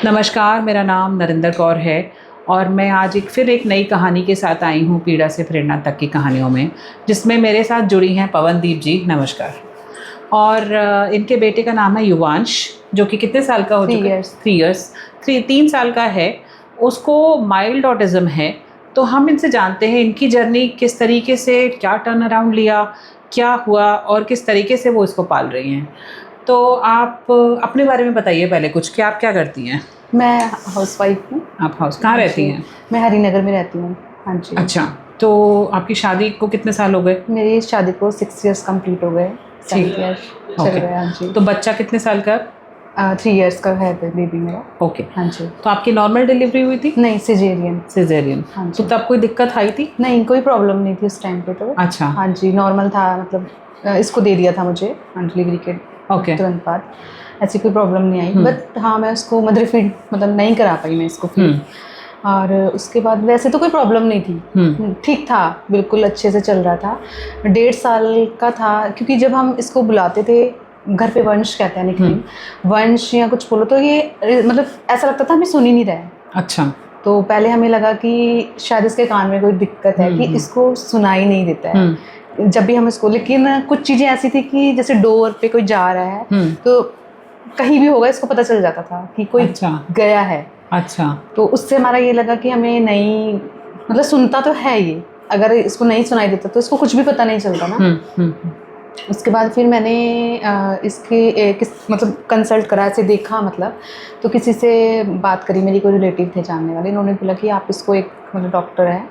नमस्कार, मेरा नाम नरिंदर कौर है और मैं आज फिर एक नई कहानी के साथ आई हूँ पीड़ा से प्रेरणा तक की कहानियों में, जिसमें मेरे साथ जुड़ी हैं पवनदीप जी। नमस्कार। और इनके बेटे का नाम है युवांश, जो कि कितने साल का हो चुका है? 3 साल का है। उसको माइल्ड ऑटिज़म है। तो हम इनसे जानते हैं इनकी जर्नी किस तरीके से, क्या टर्न अराउंड लिया, क्या हुआ और किस तरीके से वो इसको पाल रही हैं। तो आप अपने बारे में बताइए पहले कुछ, कि आप क्या करती हैं? मैं हाउसवाइफ हूँ। आप कहाँ रहती हैं? मैं हरिनगर में रहती हूँ। हाँ जी। अच्छा, तो आपकी शादी को कितने साल हो गए? मेरी शादी को 6 इयर्स कंप्लीट हो गए। 7 ईयर चल गए। हाँ जी। तो बच्चा कितने साल का? 3 इयर्स का है बेबी मेरा। ओके। हाँ जी। तो आपकी नॉर्मल डिलीवरी हुई थी? नहीं, सिजेरियन। हाँ तो जी। तब कोई दिक्कत आई थी? नहीं, कोई प्रॉब्लम नहीं थी उस टाइम पे तो। अच्छा। हाँ जी, नॉर्मल था। मतलब इसको दे दिया था मुझे डिलीवरी के तुरंत बाद। ऐसी कोई प्रॉब्लम नहीं आई। बट हाँ, मैं उसको मदर फीड मतलब नहीं करा पाई मैं इसको फीड। और उसके बाद वैसे तो कोई प्रॉब्लम नहीं थी, ठीक था, बिल्कुल अच्छे से चल रहा था। 1.5 साल का था, क्योंकि जब हम इसको बुलाते थे घर पे, वंश कहते हैं निकनेम, वंश या कुछ बोलो, तो ये मतलब ऐसा लगता था हमें सुन ही नहीं रहा है। अच्छा। तो पहले हमें लगा कि शायद इसके कान में कोई दिक्कत है, कि इसको सुनाई नहीं देता है जब भी हम इसको। लेकिन कुछ चीज़ें ऐसी थी कि जैसे डोर पे कोई जा रहा है तो कहीं भी होगा इसको पता चल जाता था कि कोई गया है। अच्छा। तो उससे हमारा ये लगा कि हमें नहीं, मतलब सुनता तो है ये, अगर इसको नहीं सुनाई देता तो इसको कुछ भी पता नहीं चलता ना। उसके बाद फिर मैंने इसके मतलब कंसल्ट करा, ऐसे देखा मतलब, तो किसी से बात करी, मेरी कोई रिलेटिव थे जानने वाले, इन्होंने बोला कि आप इसको एक मतलब डॉक्टर है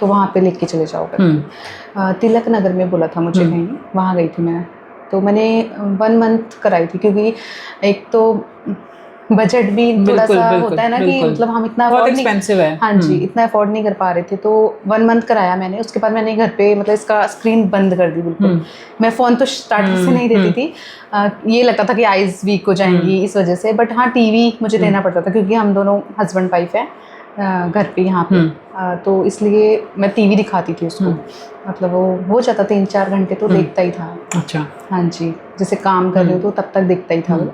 तो वहाँ पे लेके चले जाओ करके। तिलक नगर में बोला था मुझे कहीं, वहाँ गई थी मैं। तो मैंने 1 मंथ कराई थी, क्योंकि एक तो बजट भी थोड़ा सा होता है ना कि मतलब हम इतना बहुत एक्सपेंसिव है। हाँ जी, इतना अफोर्ड नहीं कर पा रहे थे। तो 1 मंथ कराया मैंने। उसके बाद मैंने घर पे मतलब इसका स्क्रीन बंद कर दी बिल्कुल। मैं फ़ोन तो स्टार्टिंग से नहीं देती थी। ये लगता था कि आइज़ वीक हो जाएंगी इस वजह से। बट हाँ, टीवी मुझे देना पड़ता था, क्योंकि हम दोनों हस्बैंड वाइफ हैं घर पे यहाँ पे। तो इसलिए मैं टीवी दिखाती थी उसको। मतलब वो हो जाता 3-4 घंटे तो देखता ही था। अच्छा। हाँ जी, जैसे काम कर रही हूँ तो तब तक देखता ही था वो।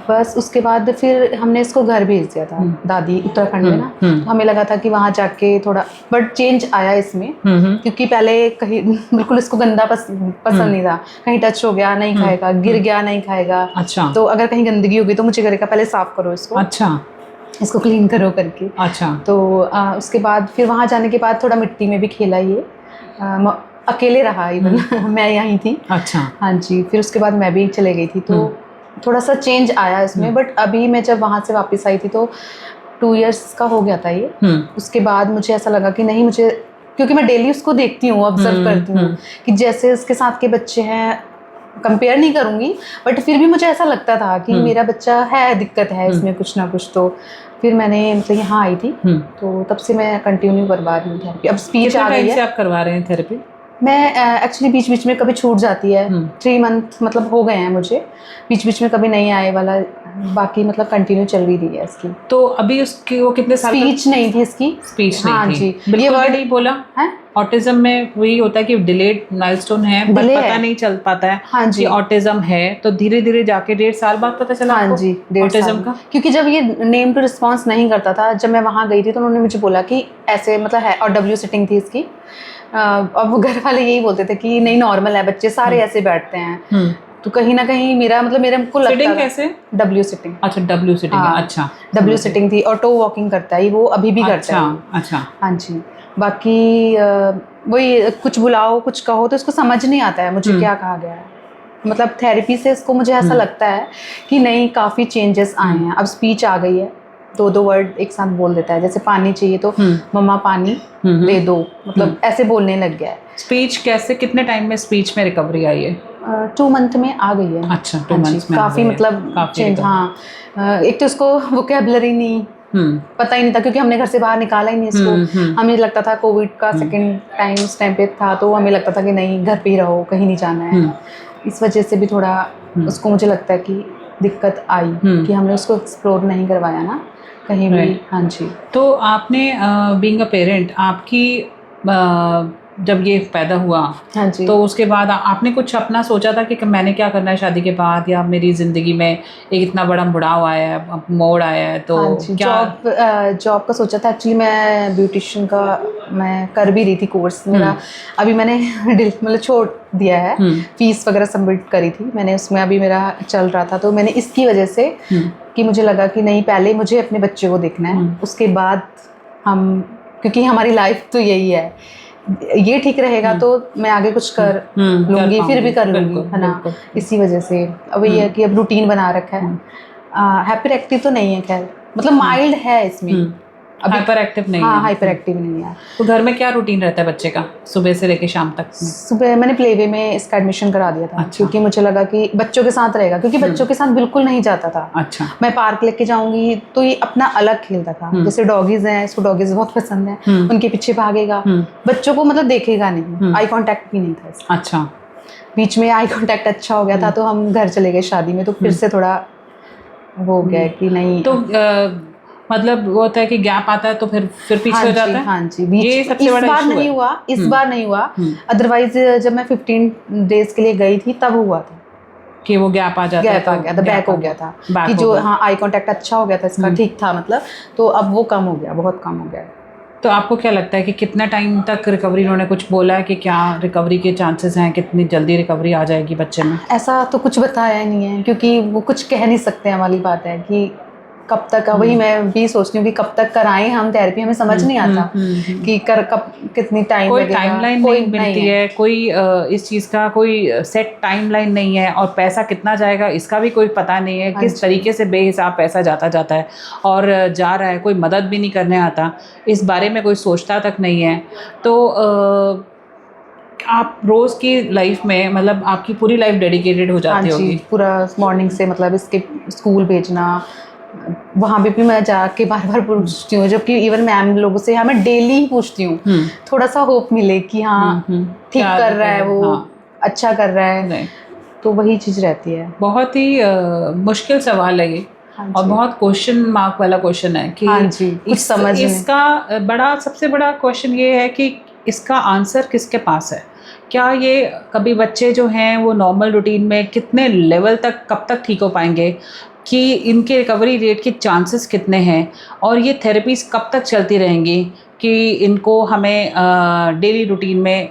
बस उसके बाद फिर हमने इसको घर भेज दिया था, दादी उत्तराखंड में ना। तो हमें लगा था कि वहाँ जाके थोड़ा बट चेंज आया इसमें, क्योंकि पहले कहीं बिल्कुल इसको गंदा पसंद नहीं था। कहीं टच हो गया नहीं खाएगा, गिर गया नहीं खाएगा। अच्छा। तो अगर कहीं गंदगी होगी तो मुझे करेगा पहले साफ करो इसको। अच्छा। इसको क्लीन करो करके। अच्छा। तो उसके बाद फिर वहाँ जाने के बाद थोड़ा मिट्टी में भी खेला ये, अकेले रहा इवन मैं यहीं थी। अच्छा। हाँ जी। फिर उसके बाद मैं भी चले गई थी, तो थोड़ा सा चेंज आया इसमें। बट अभी मैं जब वहाँ से वापस आई थी तो 2 इयर्स का हो गया था ये। उसके बाद मुझे ऐसा लगा कि नहीं, मुझे, क्योंकि मैं डेली उसको देखती हूँ, ऑब्जर्व करती हूँ कि जैसे उसके साथ के बच्चे हैं, कंपेयर नहीं करूँगी, बट फिर भी मुझे ऐसा लगता था कि मेरा बच्चा है, दिक्कत है इसमें कुछ ना कुछ। तो फिर मैंने मतलब यहाँ आई थी, तो तब से मैं कंटिन्यू करवा रही हूँ थेरेपी। अब स्पीच आ गई है। आप करवा रहे हैं थेरेपी? मैं एक्चुअली बीच बीच में कभी छूट जाती है। 3 मंथ मतलब हो गए हैं मुझे, बीच बीच में कभी नहीं आए वाला, बाकी मतलब कंटिन्यू चल रही है इसकी। तो अभी उसकी वो कितने साल? स्पीच नहीं थी इसकी। स्पीच नहीं थी। जी, ये वर्ड नहीं बोला है। ऑटिज्म में वही होता है कि डिलेड माइलस्टोन है, बट पता नहीं चल पाता है। हाँ जी, ऑटिज्म है। तो धीरे धीरे जाके 1.5 साल बाद पता चला। हाँ जी, 1.5 साल का। क्योंकि जब ये नेम टू रिस्पॉन्स नहीं करता था, जब मैं वहाँ गई थी तो उन्होंने मुझे बोला कि ऐसे मतलब है, और डब्ल्यू सिटिंग थी इसकी। अब वो घर वाले यही बोलते थे कि नहीं, नॉर्मल है, बच्चे सारे ऐसे बैठते हैं। तो कहीं ना कहीं मेरा मतलब मेरे को लगता था। कैसे? W sitting. अच्छा, डब्ल्यू सिटिंग। अच्छा, डब्ल्यू सिटिंग थी। ऑटो वॉकिंग करता है वो, अभी भी करता है। अच्छा। हाँ जी। बाकी वही, कुछ बुलाओ कुछ कहो तो इसको समझ नहीं आता है मुझे क्या कहा गया है। मतलब थेरेपी से इसको मुझे ऐसा लगता है कि नहीं, काफ़ी चेंजेस आए हैं। अब स्पीच आ गई है, 2 वर्ड एक साथ बोल देता है। जैसे पानी चाहिए तो मम्मा पानी दे दो, मतलब ऐसे बोलने लग गया है। स्पीच कैसे, कितने टाइम में स्पीच में रिकवरी आई है? 2 मंथ में आ गई है। अच्छा, 2 मंथ्स में काफ़ी मतलब चेंज। हाँ, एक तो उसको वोकैबुलरी नहीं पता ही नहीं था, क्योंकि हमने घर से बाहर निकाला ही नहीं इसको। हमें लगता था कोविड का सेकंड टाइम उस टाइम पे था, तो हमें लगता था कि नहीं, घर पे ही रहो, कहीं नहीं जाना है। इस वजह से भी थोड़ा उसको मुझे लगता है कि दिक्कत आई कि हमने उसको एक्सप्लोर नहीं करवाया ना कहीं भी। हाँ जी। तो आपने बीइंग अ पेरेंट, आपकी जब ये पैदा हुआ, हाँ जी। तो उसके बाद आपने कुछ अपना सोचा था कि मैंने क्या करना है शादी के बाद, या मेरी ज़िंदगी में एक इतना बड़ा मुड़ाव आया है, अब मोड़ आया है, तो हाँ जी, क्या? जॉब का सोचा था एक्चुअली। मैं ब्यूटिशियन का मैं कर भी रही थी कोर्स मेरा, अभी मैंने मतलब छोड़ दिया है, फीस वगैरह सबमिट करी थी मैंने, उसमें अभी मेरा चल रहा था। तो मैंने इसकी वजह से कि मुझे लगा कि नहीं, पहले मुझे अपने बच्चे को देखना है, उसके बाद हम, क्योंकि हमारी लाइफ तो यही है, ये ठीक रहेगा तो मैं आगे कुछ कर लूँगी, फिर भी कर लूँगी, है ना। इसी वजह से अब ये है कि अब रूटीन बना रखा है। हाइपर एक्टिव तो नहीं है, खैर मतलब माइल्ड है इसमें, अभी हाइपर एक्टिव नहीं हाँ है। हाइपर एक्टिव नहीं है। तो घर में क्या रूटीन रहता है बच्चे का सुबह से लेके शाम तक? सुबह मैंने प्ले वे में इसका एडमिशन करा दिया था। अच्छा। क्योंकि मुझे लगा कि बच्चों के साथ रहेगा, क्योंकि बच्चों के साथ बिल्कुल नहीं जाता था। अच्छा। मैं पार्क लेके जाऊंगी तो ये अपना अलग खेलता था, जैसे डॉगीज हैं, इसको डॉगीज बहुत पसंद है, उनके पीछे भागेगा, बच्चों को मतलब देखेगा नहीं, आई कांटेक्ट भी नहीं था इसका। अच्छा। बीच में आई कांटेक्ट अच्छा हो गया था, तो हम घर चले गए शादी में, तो फिर से थोड़ा हो गया कि नहीं। तो मतलब वो होता है कि गैप आता है तो फिर पीछे हो जाता है। हाँ जी, बीच ये सबसे इस बड़ा बार issue नहीं है। हुआ, इस बार नहीं हुआ। अदरवाइज जब मैं 15 डेज के लिए गई थी तब हुआ था कि वो गैप आ जाता है, गैप आ गया था, बैक हो गया था, कि जो हाँ आई कांटेक्ट अच्छा हो गया था इसका, ठीक था मतलब, तो अब वो कम हो गया, बहुत कम हो गया। तो आपको क्या लगता है कि कितना टाइम तक रिकवरी, उन्होंने कुछ बोला है कि क्या रिकवरी के चांसेस हैं, कितनी जल्दी रिकवरी आ जाएगी बच्चे में? ऐसा तो कुछ बताया नहीं है, क्योंकि वो कुछ कह नहीं सकते हैं वाली बात है कि कब तक। वही मैं भी सोचती हूँ कि कब तक कराएं हम थेरेपी, हमें समझ नहीं आता कि कब कितनी टाइम लगेगा। कोई टाइमलाइन नहीं मिलती है, कोई इस चीज़ का कोई सेट टाइमलाइन नहीं है, और पैसा कितना जाएगा इसका भी कोई पता नहीं है। किस तरीके से बेहिसाब पैसा जाता है और जा रहा है, कोई मदद भी नहीं करने आता, इस बारे में कोई सोचता तक नहीं है। तो आप रोज़ की लाइफ में मतलब आपकी पूरी लाइफ डेडिकेटेड हो जाती होगी। पूरा मॉर्निंग से मतलब इसके स्कूल भेजना, वहाँ भी मैं जाके बार बार पूछती हूँ, जबकि इवन मैम लोगों से मैं डेली ही पूछती हूँ, थोड़ा सा होप मिले कि हाँ ठीक कर रहा है वो, अच्छा कर रहा है, तो वही चीज़ रहती है। बहुत ही मुश्किल सवाल है ये, और बहुत क्वेश्चन मार्क वाला क्वेश्चन है कि इसका बड़ा सबसे बड़ा क्वेश्चन ये है कि इसका आंसर किसके पास है। क्या ये कभी बच्चे जो हैं वो नॉर्मल रूटीन में कितने लेवल तक, कब तक ठीक हो पाएंगे, कि इनके रिकवरी रेट के चांसेस कितने हैं, और ये थेरेपीज़ कब तक चलती रहेंगी, कि इनको हमें डेली रूटीन में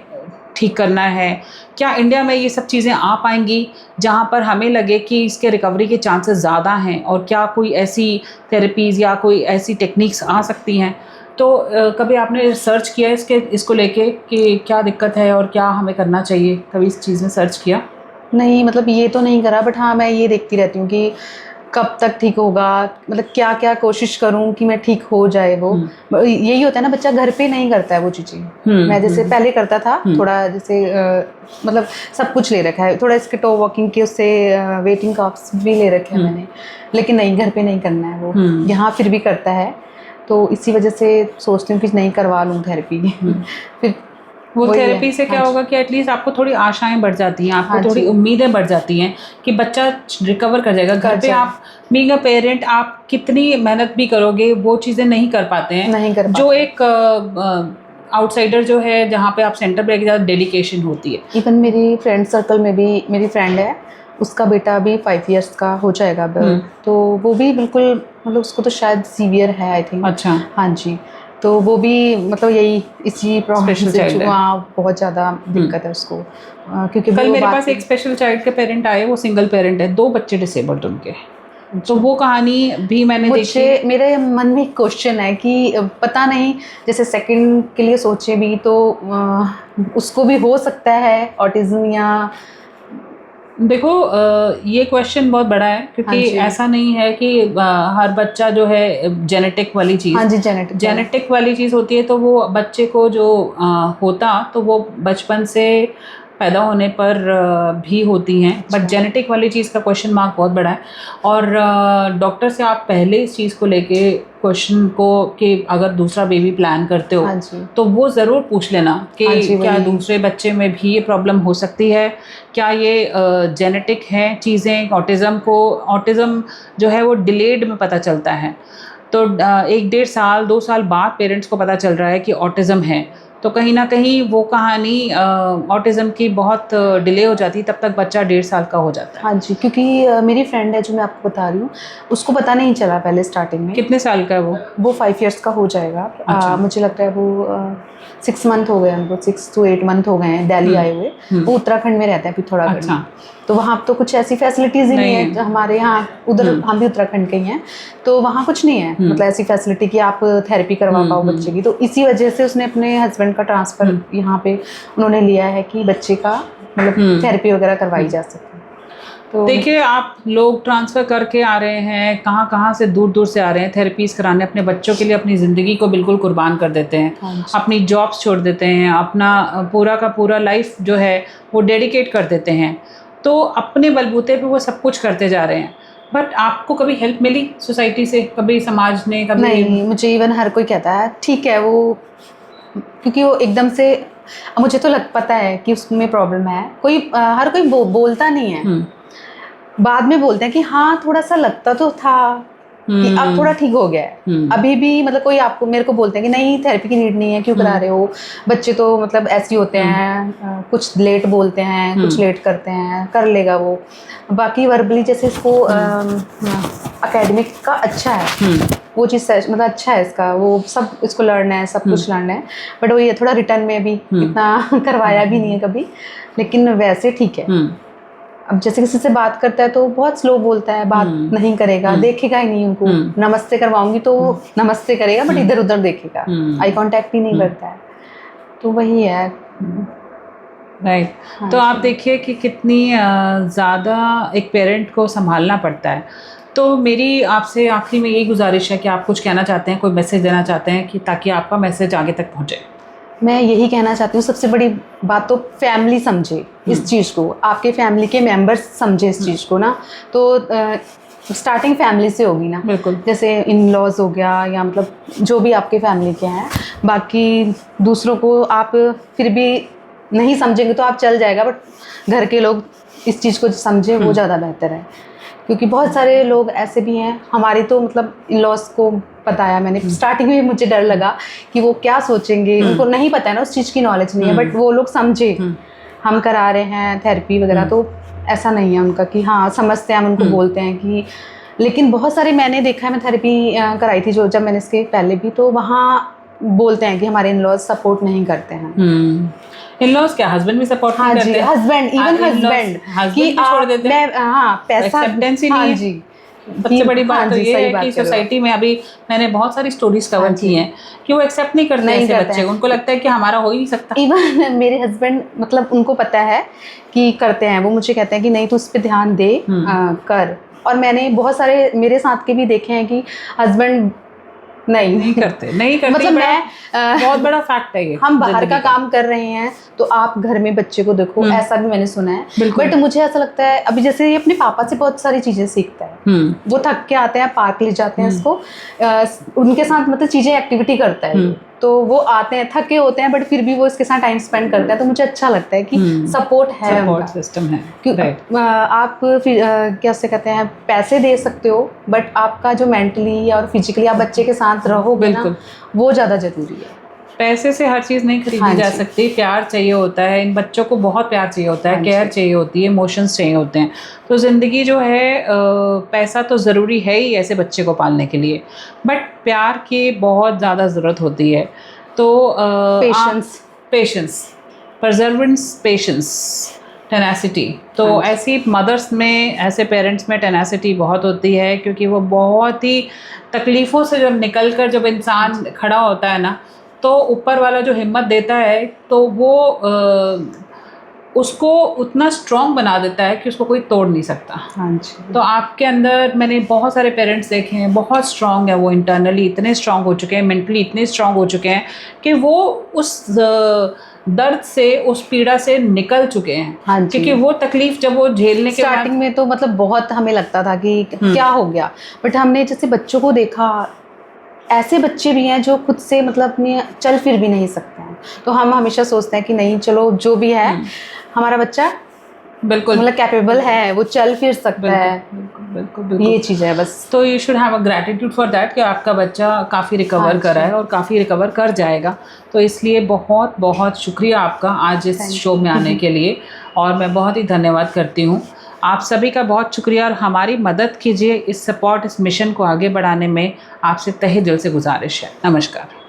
ठीक करना है। क्या इंडिया में ये सब चीज़ें आ पाएंगी जहाँ पर हमें लगे कि इसके रिकवरी के चांसेस ज़्यादा हैं, और क्या कोई ऐसी थेरेपीज़ या कोई ऐसी टेक्निक्स आ सकती हैं? तो कभी आपने रिसर्च किया इसको लेके कि क्या दिक्कत है और क्या हमें करना चाहिए? कभी इस चीज़ में सर्च किया? नहीं, मतलब ये तो नहीं करा, बट हाँ मैं ये देखती रहती हूँ कि कब तक ठीक होगा, मतलब क्या क्या कोशिश करूँ कि मैं ठीक हो जाए वो। यही होता है ना, बच्चा घर पे नहीं करता है वो चीज़ें। मैं जैसे पहले करता था थोड़ा, जैसे मतलब सब कुछ ले रखा है, थोड़ा इसके टो वॉकिंग के उससे वेटिंग कप्स भी ले रखे हैं मैंने, लेकिन नहीं, घर पे नहीं करना है वो, यहाँ फिर भी करता है। तो इसी वजह से सोचती हूँ कि नहीं, करवा लूँ थेरेपी। फिर वो थेरेपी से क्या होगा कि एटलीस्ट आपको थोड़ी आशाएं बढ़ जाती हैं, आपको थोड़ी उम्मीदें बढ़ जाती हैं कि बच्चा रिकवर कर जाएगा। घर पे आप बीइंग अ पेरेंट आप कितनी मेहनत भी करोगे, वो चीज़ें नहीं कर पाते हैं, जो एक आउटसाइडर जो है, जहाँ पे आप सेंटर पे ज़्यादा डेडिकेशन होती है। इवन मेरी फ्रेंड सर्कल में भी, मेरी फ्रेंड है, उसका बेटा भी 5 इयर्स का हो जाएगा अब, तो वो भी बिल्कुल मतलब उसको तो शायद सीवियर है आई थिंक। अच्छा। हाँ जी, तो वो भी मतलब यही इसी प्रॉब्लम से बहुत ज़्यादा दिक्कत है उसको, क्योंकि कल मेरे पास एक स्पेशल चाइल्ड के पेरेंट आए, वो सिंगल पेरेंट है, 2 बच्चे डिसेबल्ड उनके। तो वो कहानी भी मैंने देखी। मेरे मन में एक क्वेश्चन है कि पता नहीं, जैसे सेकंड के लिए सोचे भी तो उसको भी हो सकता है ऑटिज्म, या देखो ये क्वेश्चन बहुत बड़ा है, क्योंकि ऐसा नहीं है कि हर बच्चा जो है जेनेटिक वाली चीज़, हाँ जी, जेनेटिक वाली चीज़ होती है, तो वो बच्चे को जो होता तो वो बचपन से पैदा होने पर भी होती हैं, बट जेनेटिक वाली चीज़ का क्वेश्चन मार्क बहुत बड़ा है। और डॉक्टर से आप पहले इस चीज़ को लेके क्वेश्चन को कि अगर दूसरा बेबी प्लान करते हो तो वो ज़रूर पूछ लेना कि क्या दूसरे बच्चे में भी ये प्रॉब्लम हो सकती है, क्या ये जेनेटिक हैं चीज़ें। ऑटिज़म जो है वो डिलेड में पता चलता है, तो 1-1.5 साल 2 साल बाद पेरेंट्स को पता चल रहा है कि ऑटिज़म है, तो कहीं ना कहीं वो कहानी ऑटिज़म की बहुत डिले हो जाती, तब तक बच्चा 1.5 साल का हो जाता है। हाँ जी, क्योंकि मेरी फ्रेंड है जो मैं आपको बता रही हूँ, उसको पता नहीं चला पहले स्टार्टिंग में। कितने साल का है वो? वो 5 इयर्स का हो जाएगा। अच्छा। मुझे लगता है वो 6 मंथ हो गए उनको, 6 to 8 मंथ हो गए हैं दिल्ली आए हुए। वो उत्तराखंड में रहते हैं पिथौरागढ़ अच्छा। में। तो वहाँ तो कुछ ऐसी फैसिलिटीज़ ही नहीं है जो हमारे यहाँ। उधर हम भी उत्तराखंड के ही हैं, तो वहाँ कुछ नहीं है मतलब ऐसी फैसिलिटी कि आप थेरेपी करवा पाओ बच्चे की। तो इसी वजह से उसने अपने हस्बैंड का ट्रांसफ़र यहाँ पे उन्होंने लिया है कि बच्चे का मतलब थेरेपी वगैरह करवाई जा सके। तो देखिए, आप लोग ट्रांसफ़र करके आ रहे हैं, कहाँ कहाँ से दूर दूर से आ रहे हैं थेरेपीज़ कराने, अपने बच्चों के लिए अपनी ज़िंदगी को बिल्कुल कुर्बान कर देते हैं, अपनी जॉब्स छोड़ देते हैं, अपना पूरा का पूरा लाइफ जो है वो डेडिकेट कर देते हैं, तो अपने बलबूते पे वो सब कुछ करते जा रहे हैं। बट आपको कभी हेल्प मिली सोसाइटी से, कभी समाज ने, कभी? नहीं, मुझे इवन हर कोई कहता है ठीक है वो, क्योंकि वो एकदम से मुझे तो पता है कि उसमें प्रॉब्लम है। कोई हर कोई बोलता नहीं है, बाद में बोलते हैं कि हाँ थोड़ा सा लगता तो था कि अब थोड़ा ठीक हो गया है। अभी भी मतलब कोई आपको मेरे को बोलते हैं कि नहीं थेरेपी की नीड नहीं है, क्यों करा रहे हो, बच्चे तो मतलब ऐसे होते हैं, कुछ लेट बोलते हैं, कुछ लेट करते हैं, कर लेगा वो। बाकी वर्बली जैसे इसको एकेडमिक का अच्छा है, वो चीज़ मतलब अच्छा है इसका, वो सब इसको लर्न है, सब कुछ लर्न है। बट वो ये थोड़ा रिटर्न में भी इतना करवाया भी नहीं है कभी, लेकिन वैसे ठीक है। अब जैसे किसी से बात करता है तो बहुत स्लो बोलता है, बात नहीं करेगा, देखेगा ही नहीं उनको। नमस्ते करवाऊंगी तो नमस्ते करेगा बट इधर उधर देखेगा, आई कांटेक्ट ही नहीं करता है। तो वही है। राइट। तो आप देखिए कि कितनी ज़्यादा एक पेरेंट को संभालना पड़ता है। तो मेरी आपसे आखिरी में यही गुजारिश है कि आप कुछ कहना चाहते हैं, कोई मैसेज देना चाहते हैं कि ताकि आपका मैसेज आगे तक पहुँचे। मैं यही कहना चाहती हूँ, सबसे बड़ी बात तो फैमिली समझे इस चीज़ को, आपके फैमिली के मेंबर्स समझे इस चीज़ को ना। तो स्टार्टिंग फैमिली से होगी ना, बिल्कुल। जैसे इन लॉज हो गया या मतलब जो भी आपके फैमिली के हैं। बाकी दूसरों को आप फिर भी नहीं समझेंगे तो आप चल जाएगा, बट घर के लोग इस चीज़ को समझे वो ज़्यादा बेहतर है। क्योंकि बहुत सारे लोग ऐसे भी हैं, हमारी तो मतलब इन लॉज को बताया मैंने, स्टार्टिंग में मुझे डर लगा कि वो क्या सोचेंगे, उनको नहीं पता है ना, उस चीज़ की नॉलेज नहीं है। बट वो लोग समझे हम करा रहे हैं थेरेपी वगैरह, तो ऐसा नहीं है उनका कि हाँ समझते हैं, हम उनको बोलते हैं कि। लेकिन बहुत सारे मैंने देखा है, मैं थेरेपी कराई थी जो जब मैंने इसके पहले भी, तो वहाँ बोलते हैं कि हमारे इन लॉज सपोर्ट नहीं करते हैं। इन-लॉज क्या, हस्बैंड भी सपोर्ट नहीं करते हैं? हस्बैंड, इवन हस्बैंड कि छोड़ देते हैं, पैसा एक्सेप्टेंस ही नहीं है। जी। सबसे बड़ी बात तो ये है कि सोसाइटी में अभी मैंने बहुत सारी स्टोरीज कवर की हैं कि वो एक्सेप्ट नहीं करते ऐसे बच्चे, उनको लगता है कि हमारा हो ही नहीं सकता। इवन मेरे हस्बैंड मतलब उनको पता है कि करते हैं, वो मुझे कहते हैं कि नहीं तू उस पर ध्यान दे, कर। और मैंने बहुत सारे मेरे साथ के भी देखे हैं कि हस्बैंड नहीं करते मतलब मैं बहुत बड़ा फैक्ट है ये। हम बाहर का काम कर रहे हैं तो आप घर में बच्चे को देखो, ऐसा भी मैंने सुना है। बट मुझे ऐसा लगता है अभी जैसे ये अपने पापा से बहुत सारी चीज़ें सीखता है। वो थक के आते हैं, पार्क ले जाते हैं इसको, उनके साथ मतलब चीज़ें एक्टिविटी करता है, तो वो आते हैं थके होते हैं बट फिर भी वो इसके साथ टाइम स्पेंड करते हैं। तो मुझे अच्छा लगता है कि सपोर्ट है, सपोर्ट सिस्टम है। आप फिर क्या से कहते हैं, पैसे दे सकते हो बट आपका जो मेंटली और फिजिकली आप बच्चे के साथ रहोगे ना, वो ज़्यादा ज़रूरी है। पैसे से हर चीज़ नहीं खरीदी जा सकती, प्यार चाहिए होता है, इन बच्चों को बहुत प्यार चाहिए होता है, केयर चाहिए होती है, इमोशंस चाहिए होते हैं। तो ज़िंदगी जो है, पैसा तो ज़रूरी है ही ऐसे बच्चे को पालने के लिए, बट प्यार की बहुत ज़्यादा ज़रूरत होती है। तो पेशेंस, परजर्वेंस, पेशेंस, टेनासिटी। तो ऐसी मदर्स में, ऐसे पेरेंट्स में टेनासिटी बहुत होती है, क्योंकि वो बहुत ही तकलीफ़ों से जब निकल कर जब इंसान खड़ा होता है ना, तो ऊपर वाला जो हिम्मत देता है तो वो उसको उतना स्ट्रॉन्ग बना देता है कि उसको कोई तोड़ नहीं सकता। हाँ जी। तो आपके अंदर मैंने बहुत सारे पेरेंट्स देखे हैं, बहुत स्ट्रॉन्ग है वो, इंटरनली इतने स्ट्रॉन्ग हो चुके हैं, मेंटली इतने स्ट्रॉन्ग हो चुके हैं कि वो उस दर्द से, उस पीड़ा से निकल चुके हैं। हाँ, क्योंकि वो तकलीफ जब वो झेलने के स्टार्टिंग में तो मतलब बहुत हमें लगता था कि क्या हो गया, बट हमने जैसे बच्चों को देखा, ऐसे बच्चे भी हैं जो खुद से मतलब अपने चल फिर भी नहीं सकते हैं। तो हम हमेशा सोचते हैं कि नहीं चलो जो भी है हमारा बच्चा बिल्कुल मतलब कैपेबल है, वो चल फिर सकता है, बिल्कुल बिल्कुल ये चीज़ है बस। तो you should have a gratitude for that कि आपका बच्चा काफ़ी रिकवर करा है और काफ़ी रिकवर कर जाएगा। तो इसलिए बहुत बहुत शुक्रिया आपका आज इस शो में आने के लिए, और मैं बहुत ही धन्यवाद करती हूँ। आप सभी का बहुत शुक्रिया, और हमारी मदद कीजिए इस सपोर्ट, इस मिशन को आगे बढ़ाने में आपसे तहे दिल से गुजारिश है। नमस्कार।